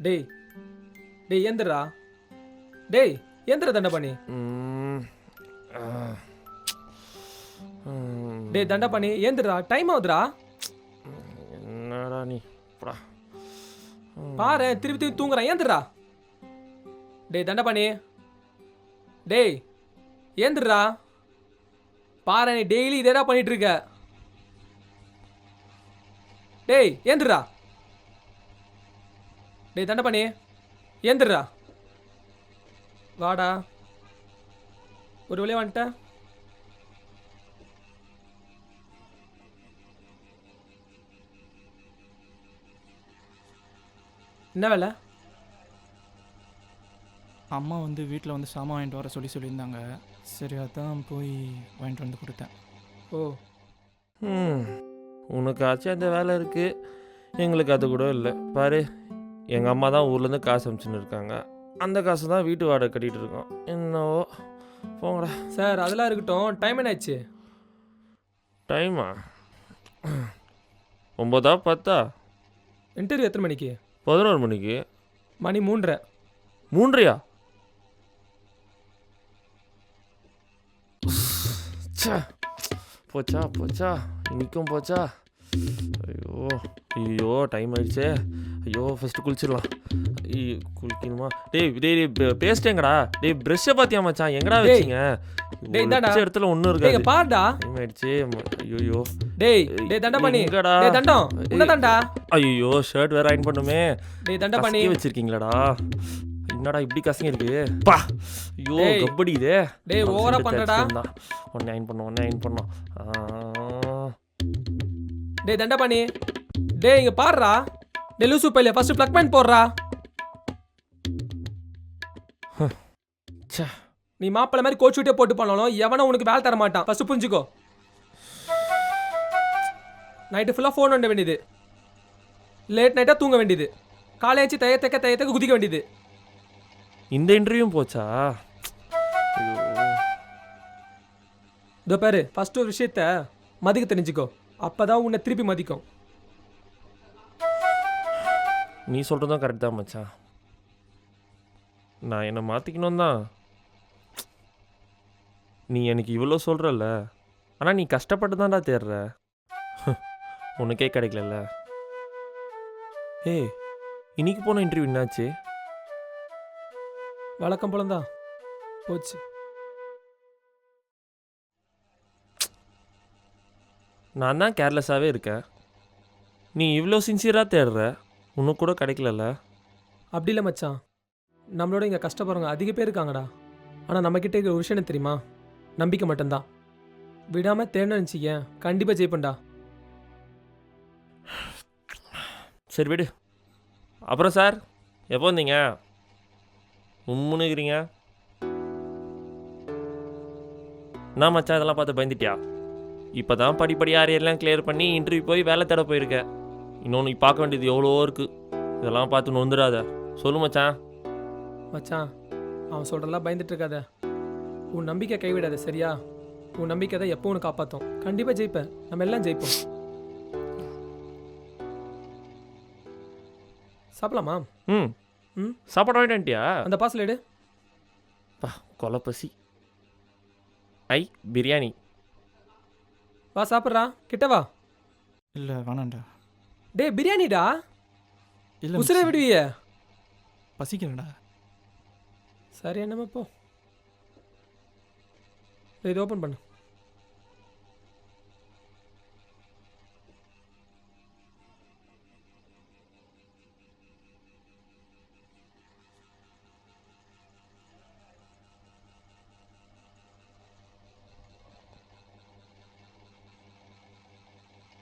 டேய் டேய் ஏந்திரா. டேய் ஏந்திர தண்டபாணி. டேய் தண்டபாணி ஏந்திரா, டைம் ஆகுதுடா. என்னடா நீ பாரு திருப்பி திருப்பி தூங்குறான், ஏந்திரா. டேய் தண்டபாணி, டேய் ஏந்திரா. பாரு நீ டெய்லி இதேடா பண்ணிட்டு இருக்க. டேய் ஏந்திரா. டேய் தண்டபாணி ஏந்திரா. வாடா, ஒரு வழியா வந்துட்ட. என்ன வேலை? அம்மா வந்து வீட்டில் வந்து சாமான் வாங்கிட்டு வர சொல்லியிருந்தாங்க. சரி அதான் போய் வாங்கிட்டு வந்து கொடுத்தேன். ஓ உனக்காச்சும் அந்த வேலை இருக்குது, எங்களுக்கு அது கூட இல்லை. பாரு, எங்கள் அம்மா தான் ஊர்லேருந்து காசு அனுப்பிச்சுன்னு இருக்காங்க. அந்த காசு தான் வீட்டு வாடகை கட்டிகிட்டு இருக்கோம். என்னவோ போங்கடா. சார் அதெல்லாம் இருக்கட்டும், டைம் என்ன ஆச்சு? டைமா 9 10 இன்டர்வியூ எத்தனை மணிக்கு? 11 மணிக்கு. மணி 3:30. 3:30? போச்சா போச்சா, இன்னைக்கும் போச்சா. ஐயோ ஐயோ டைம் ஆயிடுச்சே. ஐயோ ஃபஸ்ட்டு குளிச்சிடலாம். ஐயோ குளிக்கணுமா? டேய் டேய் பேசிட்டேங்கடா. டேய் ப்ரெஷ்ஷை பார்த்தியா மச்சான், எங்கடா வச்சிங்க? வச்ச இடத்துல ஒன்றும் இருக்காது. பாருடா, டைம் ஆயிடுச்சு. ஐயோ டேய் டேய் தண்டபாணி, டேய் தண்டம் உன்னதான்டா. ஐயோ ஷர்ட் வேற அயர்ன் பண்ணுமே. டேய் தண்டபாணி வச்சிருக்கீங்களாடா? என்னடா இப்படி கசங்க இருக்கு? பா ஐயோ கபடி இதே. டேய் ஓவரா பண்றடா. ஒண்ணே அயர்ன் பண்ணோம். டேய் தண்டபாணி, டேய் இங்க பாருடா. டேய் லூசு பையல, ஃபர்ஸ்ட் ப்ளக் பாயிண்ட் போடுறா. நீ மாப்பிள்ள மாதிரி கோச் விட்டே போட்டு பண்ணாலும் எவனும் உனக்கு வேலை தர மாட்டான். ஃபர்ஸ்ட் புரிஞ்சுக்கோ. நைட்டு ஃபுல்லாக ஃபோன் பண்ண வேண்டியது, லேட் நைட்டாக தூங்க வேண்டியது, காலையாச்சு தையத்தக்க குதிக்க வேண்டியது. இந்த இன்டர்வியூவும் போச்சா? இதோ பாரு, ஃபர்ஸ்ட் ஒரு விஷயத்த மதிக்க தெரிஞ்சுக்கோ, அப்பதான் உன்னை திருப்பி மதிக்கும். நீ சொல்கிறதும் கரெக்ட் தான் மச்சான். நான் என்னை மாற்றிக்கணும் தான். நீ எனக்கு இவ்வளோ சொல்கிறல்ல, ஆனால் நீ கஷ்டப்பட்டு தான்டா தேடுற. உனக்கே கிடைக்கல. ஏய் இன்னைக்கு போன இன்டர்வியூ என்னாச்சு? வழக்கம் போலதான் போச்சு. நான் தான் கேர்லெஸ்ஸாகவே இருக்கேன். நீ இவ்வளோ சின்சியராக தேடுற, உனக்கு கூட கிடைக்கல. அப்படி இல்லை மச்சான், நம்மளோட இங்கே கஷ்டப்படுறவங்க அதிக பேர் இருக்காங்கடா. ஆனால் நம்மக்கிட்ட இருக்கிற ஒரு விஷயம் என்ன தெரியுமா? நம்பிக்கை மட்டும்தான். விடாமல் தேடணும்னு நினச்சிக்க, கண்டிப்பாக ஜெயிப்பண்டா. சரி விடு. அப்புறம் சார் எப்போ வந்தீங்க? உம்முன்னுக்கிறீங்க. நான் மச்சான் இதெல்லாம் பார்த்து பயந்துட்டியா? இப்போ தான் படிப்படியாக அரியெல்லாம் கிளியர் பண்ணி இன்டர்வியூ போய் வேலை தேட போயிருக்கேன். இன்னொன்று பார்க்க வேண்டியது எவ்வளோ இருக்குது. இதெல்லாம் பார்த்து நொந்துடாத. சொல்லு மச்சான். மச்சான் அவன் சொல்கிறலாம் பயந்துட்டு இருக்காத. உன் நம்பிக்கை கைவிடாத, சரியா? உன் நம்பிக்கை தான் எப்போ உனக்கு காப்பாற்றும். கண்டிப்பாக ஜெயிப்பேன், நம்ம எல்லாம் ஜெயிப்போம். சாப்பிடலாமா? ம் ம் சாப்பாடு வாங்கிட்டியா? அந்த பார்சல் எடு. பா கொலை பசி. ஐ பிரியாணி. வா சாப்பிட்றா, கிட்ட வா. இல்லை வேணாண்டா. டே பிரியாணிடா, இல்லை உசுரை விடுவிய. பசிக்கிறேன்டா. சரி என்னம்மா போ. இது ஓப்பன் பண்ணு.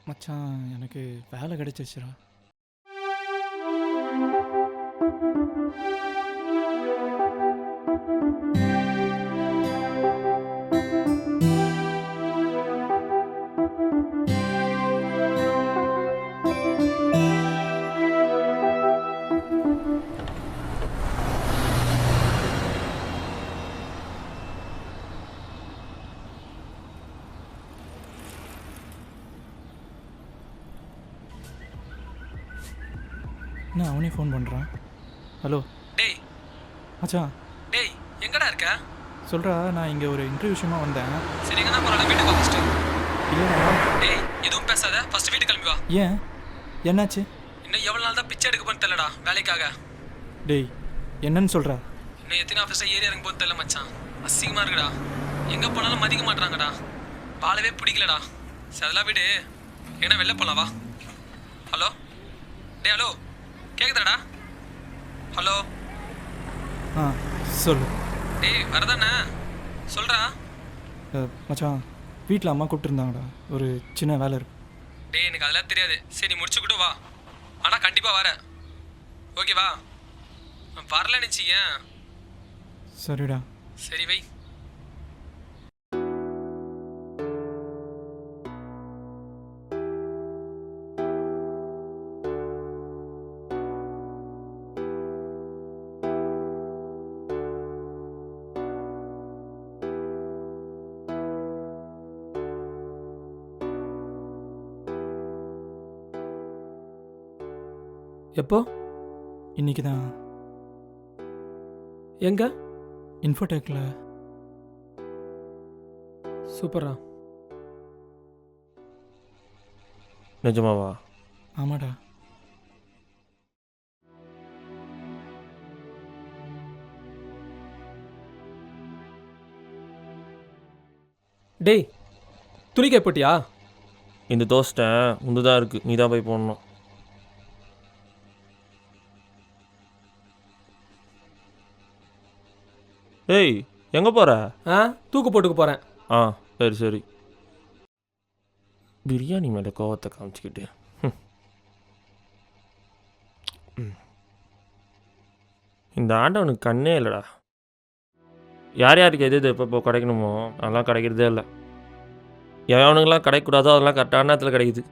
மச்சான் எனக்கு வேலை கிடைச்சிருச்சுடா. என்ன அவனே ஃபோன் பண்ணுறான்? ஹலோ டேய் மச்சான் டேய் எங்கடா இருக்க? சொல்கிறா, நான் இங்கே ஒரு இன்டர்வியூ விஷயமா வந்தேன். சரி எங்கன்னா போகிறா, வீட்டுக்கு வா ஃபஸ்ட்டு. இல்லைடா. டேய் எதுவும் பேசாத, ஃபஸ்ட்டு வீட்டுக்கு கிளம்பி வா. ஏன், என்னாச்சு? இன்னும் எவ்வளோ நாள் தான் பிச்சை எடுக்க போன்னு தெரியலடா வேலைக்காக. டேய் என்னன்னு சொல்கிறா? இன்னும் எத்தனை ஆஃபீஸாக ஏறி இறங்க போன்னு தெரியல மச்சான். அசிங்கமாக இருக்குடா. எங்கே போனாலும் மதிக்க மாட்றாங்கடா. வாழவே பிடிக்கலடா. சரி அதெல்லாம் விடு, ஏன்னா வெளில போகலாம் வா. ஹலோ டேய் ஹலோ, கேட்குதாடா? ஹலோ ஆ சொல்லு. டேய் வரதானே சொல்கிறா. மச்சான் வீட்டில் அம்மா கூப்பிட்டுருந்தாங்கடா, ஒரு சின்ன வேலை இருக்கு. டேய் எனக்கு அதெல்லாம் தெரியாது. சரி நீ முடிச்சுக்கிட்டு வா, ஆனால் கண்டிப்பாக வர. ஓகேவா? வரல நினச்சிங்க. சரிடா. சரி வை. எப்போ? இன்னைக்கு தான். எங்க? இன்ஃபோடெக்கில். சூப்பரா. நிஜமாவா? ஆமாடா. டேய் துணி காய போட்டியா? இந்த தோஸ்ட்டை உந்து தான் இருக்குது, நீ தான் போய் போடணும். ஏய் எங்கே போகிற? தூக்கு போட்டுக்க போகிறேன். ஆ சரி சரி. பிரியாணி மேலே கோவத்தை காமிச்சிக்கிட்டு. இந்த ஆண்டவனுக்கு கண்ணே இல்லைடா. யார் யாருக்கு எது எப்போ கிடைக்கணுமோ அதெல்லாம் கிடைக்கிறதே இல்லை. எவனுக்கெல்லாம் கிடைக்கக்கூடாதோ அதெல்லாம் கரெக்டான நேரத்தில் கிடைக்குது.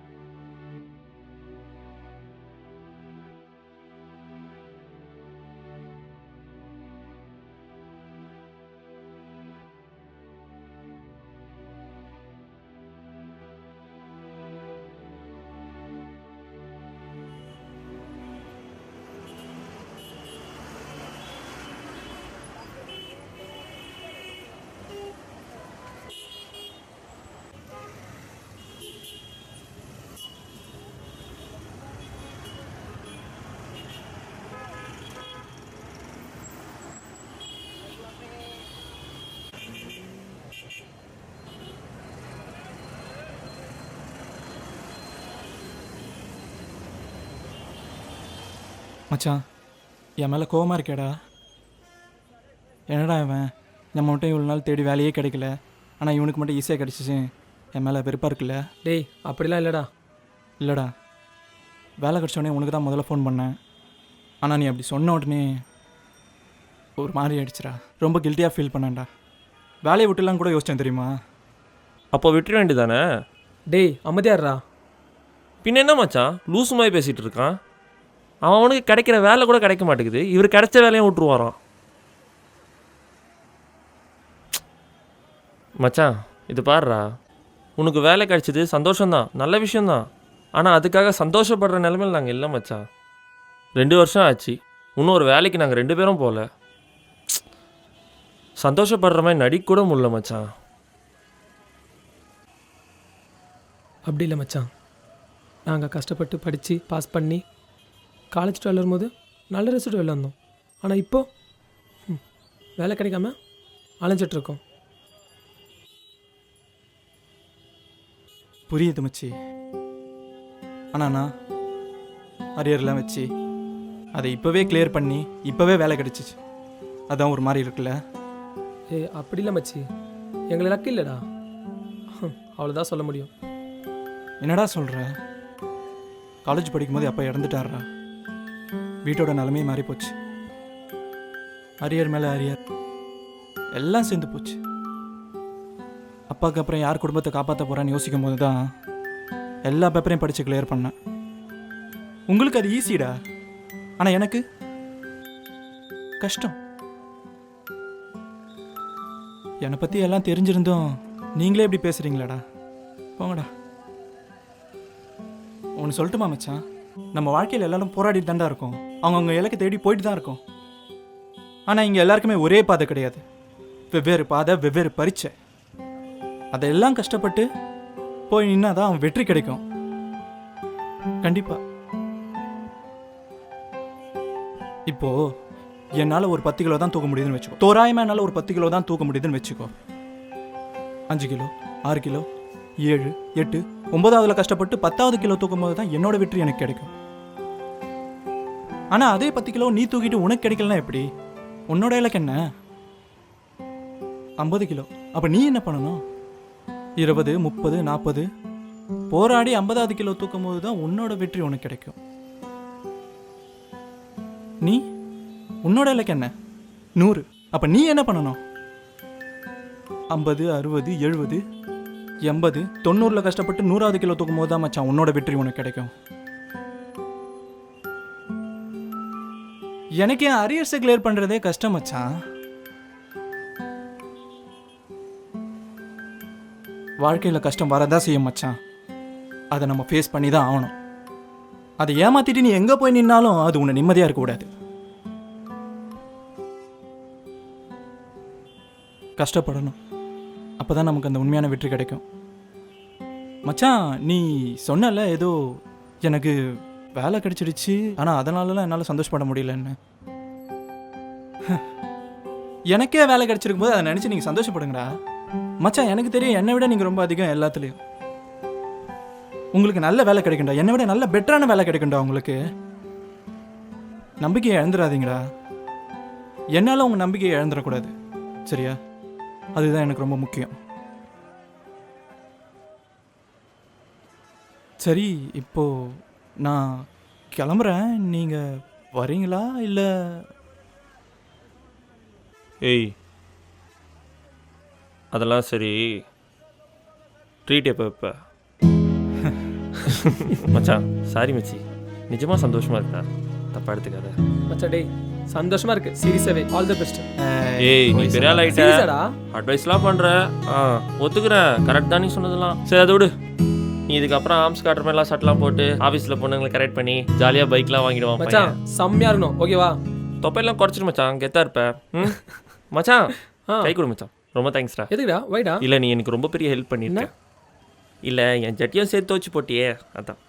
மச்சான் என் மேலே கோவமாக இருக்கேடா. என்னடா இவன், நம்ம மட்டும் இவ்வளோ நாள் தேடி வேலையே கிடைக்கல, ஆனால் இவனுக்கு மட்டும் ஈஸியாக கிடச்சிச்சு. என் மேலே வெறுப்பாக இருக்குல்ல? டேய் அப்படிலாம் இல்லைடா. இல்லைடா, வேலை கிடச்சோடனே உனக்கு தான் முதல்ல ஃபோன் பண்ணேன். ஆனால் நீ அப்படி சொன்ன உடனே ஒரு மாதிரி ஆயிடுச்சுடா. ரொம்ப கில்ட்டியாக ஃபீல் பண்ணேன்டா. வேலையை விட்டுலாம் கூட யோசிச்சேன் தெரியுமா? அப்போ விட்டுற வேண்டியதானே? டேய் அமைதியாடுறா. பின்ன என்ன மச்சான் லூசு மாதிரி பேசிகிட்டு இருக்கான்? அவனுக்கு கிடைக்கிற வேலை கூட கிடைக்க மாட்டேங்குது, இவர் கிடைச்ச வேலையும் விட்டுருவாரான். மச்சான் இது பாருடா, உனக்கு வேலை கிடைச்சது சந்தோஷம்தான், நல்ல விஷயந்தான். ஆனால் அதுக்காக சந்தோஷப்படுற நிலைமையில் நாங்கள் இல்லை மச்சான். 2 வருஷம் ஆச்சு, இன்னும் ஒரு வேலைக்கு நாங்கள் 2 பேரும் போகல. சந்தோஷப்படுற மாதிரி நடிக்க கூட முடியல மச்சான். அப்படி இல்லை மச்சான். நாங்கள் கஷ்டப்பட்டு படித்து பாஸ் பண்ணி காலேஜ் வரும்போது நல்ல ரிசல்ட் வெளில வந்தோம். ஆனால் இப்போது வேலை கிடைக்காம அலைஞ்சிட்ருக்கோம். புரியுது மச்சி. ஆனால் நான் அரியர்லாம் வச்சு அதை இப்போவே கிளியர் பண்ணி இப்போவே வேலை கிடச்சிச்சு. அதான் ஒரு மாதிரி இருக்குல்ல? அப்படி இல்லை மச்சி, எங்களை லக்கு இல்லைடா, அவ்வளோதான் சொல்ல முடியும். என்னடா சொல்கிற? காலேஜ் படிக்கும்போது அப்போ இறந்துட்டாரா. வீட்டோட நிலைமையே மாறி போச்சு. அரியர் மேலே அரியர் எல்லாம் சேர்ந்து போச்சு. அப்பாவுக்கு அப்புறம் யார் குடும்பத்தை காப்பாற்ற போகிறான்னு யோசிக்கும் போது தான் எல்லா பேப்பரையும் படித்து கிளியர் பண்ணேன். உங்களுக்கு அது ஈஸிடா, ஆனால் எனக்கு கஷ்டம். என்னை பற்றி எல்லாம் தெரிஞ்சிருந்தோம் நீங்களே இப்படி பேசுகிறீங்களாடா. போங்கடா. ஒன்று சொல்லட்டுமா மச்சான், நம்ம வாழ்க்கையில் எல்லாரும் போராடிட்டு தாண்டா இருக்கோம். அவங்கவுங்க இலக்கை தேடி போயிட்டு தான் இருக்கோம். ஆனால் இங்கே எல்லாருக்குமே ஒரே பாதை கிடையாது. வெவ்வேறு பாதை, வெவ்வேறு பரீட்சை. அதெல்லாம் கஷ்டப்பட்டு போய் நின்னா தான் அவன் வெற்றி கிடைக்கும். கண்டிப்பா. இப்போ என்னால் ஒரு 10 கிலோ தான் தூக்க முடியுதுன்னு வச்சுக்கோ. தோராயமாக என்னால் ஒரு 10 கிலோ தான் தூக்க முடியுதுன்னு வச்சுக்கோ. 5 கிலோ, 6 கிலோ, 7, 8, 9ஆவதுல கஷ்டப்பட்டு 10ஆவது கிலோ தூக்கும் போது தான் என்னோட வெற்றி எனக்கு கிடைக்கும். ஆனால் அதே 10 கிலோ நீ தூக்கிட்டு உனக்கு கிடைக்கலனா எப்படி? உன்னோட இலக்கு என்ன? 50 கிலோ. அப்போ நீ என்ன பண்ணணும்? 20, 30, 40 போராடி 50ஆவது கிலோ தூக்கும் போது தான் உன்னோட வெற்றி உனக்கு கிடைக்கும். நீ உன்னோட இலக்கு என்ன? 100. அப்போ நீ என்ன பண்ணணும்? 50, 60, 70, 80, 90 கஷ்டப்பட்டு 100ஆவது கிலோ தூக்கும் போது தான் மச்சான் உன்னோட வெற்றி உனக்கு கிடைக்கும். எனக்கு என் அரியர்ஸை கிளியர் பண்ணுறதே கஷ்டம் மச்சான். வாழ்க்கையில் கஷ்டம் வரதான் செய்யும் மச்சான். அதை நம்ம ஃபேஸ் பண்ணி தான் ஆகணும். அதை ஏமாத்திட்டு நீ எங்கே போய் நின்னாலும் அது உன்னை நிம்மதியாக இருக்கக்கூடாது. கஷ்டப்படணும். அப்போ தான் நமக்கு அந்த உண்மையான வெற்றி கிடைக்கும். மச்சான், நீ சொன்னல ஏதோ எனக்கு வேலை கிடைச்சிடுச்சு, ஆனால் அதனாலலாம் என்னால் சந்தோஷப்பட முடியலன்னு. எனக்கே வேலை கிடைச்சிருக்கும் போது அதை நினச்சி நீங்கள் சந்தோஷப்படுங்கடா. மச்சான், எனக்கு தெரியும் என்னை விட நீங்கள் ரொம்ப அதிகம் எல்லாத்துலேயும். உங்களுக்கு நல்ல வேலை கிடைக்கும்டா, என்னை விட நல்ல பெட்டரான வேலை கிடைக்கும்டா உங்களுக்கு. நம்பிக்கையை இழந்துடாதீங்கடா. என்னால் உங்கள் நம்பிக்கையை இழந்துடக்கூடாது, சரியா? அதுதான் எனக்கு ரொம்ப முக்கியம். சரி, இப்போ நான் கிளம்புறேன். நீங்கள் வரீங்களா இல்லை? ஏய், அதெல்லாம் சரி. ட்ரீட் எப்போ வைப்ப? மச்சான் சாரி மச்சி, நிஜமாக சந்தோஷமாக இருக்கா? தப்பா எடுத்துக்காத மச்சான். டேய் சந்தோஷமா இருக்கு, சீரியஸாவே. All the best. ஏய், நீ பெரிய ஆள் ஆயிட்ட. சீரியஸாடா? அட்வைஸ்லாம் பண்ணுற. ஒத்துக்கிறேன், கரெக்ட் தான் நீ சொன்னதெல்லாம். சரி, அதை விடு. நீ இதுக்கப்புறம் ஆர்ம்ஸ் காட்டுற மாதிரிலாம் ஷர்ட்லாம் போட்டு ஆஃபீஸில் பொண்ணுங்களை கரெக்ட் பண்ணி ஜாலியாக பைக்லாம் வாங்கிடுவான் மச்சான். செம்மையா இருக்கணும், ஓகேவா? தொப்பையெல்லாம் குறைச்சிரு மச்சான், கெத்தாக இருப்ப. மச்சான் கை கொடு மச்சான். ரொம்ப தேங்க்ஸ்டா. எதுக்குடா? வைடா. இல்லை, நீ எனக்கு ரொம்ப பெரிய ஹெல்ப் பண்ணியிருக்க. இல்லை, என் ஜட்டியும் சேர்த்து வச்சு போட்டியே, அதான்.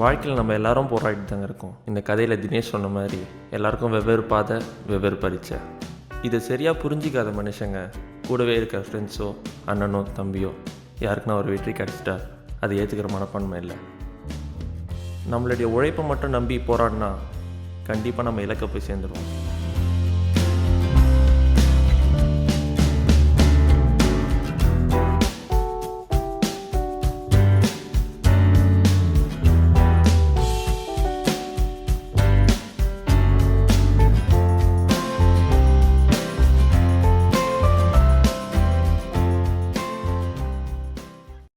வாழ்க்கையில் நம்ம எல்லாரும் போராடிட்டு தாங்க இருக்கோம். இந்த கதையில் தினேஷ் சொன்ன மாதிரி எல்லாருக்கும் வெவ்வேறு பாதை, வெவ்வேறு பரீட்சை. இதை சரியாக புரிஞ்சிக்காத மனுஷங்க கூடவே இருக்கிற ஃப்ரெண்ட்ஸோ, அண்ணனோ, தம்பியோ யாருக்குன்னா ஒரு வெற்றி கிடச்சிட்டா அது ஏற்றுக்கிற மனப்பான்மை இல்லை. நம்மளுடைய உழைப்பை மட்டும் நம்பி போராடினா கண்டிப்பாக நம்ம இலக்கை போய் சேர்ந்துடுவோம்.